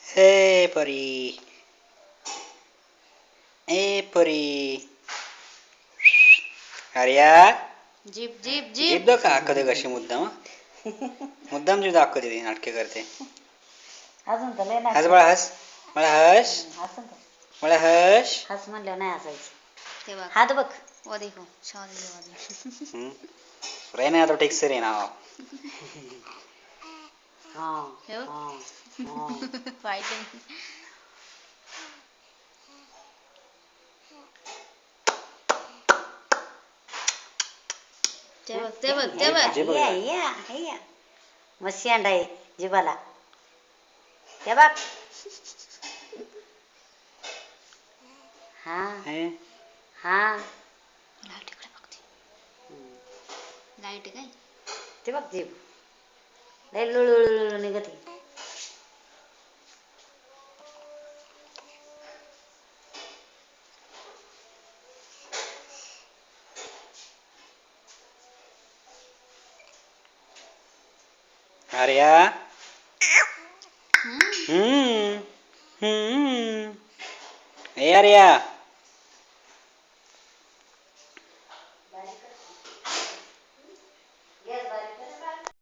हे परी ए परी आर्या जीप जीप जीभ जीप दाखवते कशी मुद्दाम मुद्दाम जीभ दाखवते ती नाटके करते. अजून तर लय हस बाळा हस मला हस हसून तर मला हस हस म्हणलं नाही हसायचं. ते बघ हात बघ वो देखो शादी वादी रहने तो ठीक से रहना. हा हे बघ हा हा फायटिंग ते बघ ते बघ ते बघ जे बघ या या या मस्त शेंड आहे जिभाला ते बघ हा हे हा लाईट इकडे बघते लाईट काय ते बघ जीभ लय लुळुळुळु निघते. आर्या हम्म हम्म हम्म ए आर्या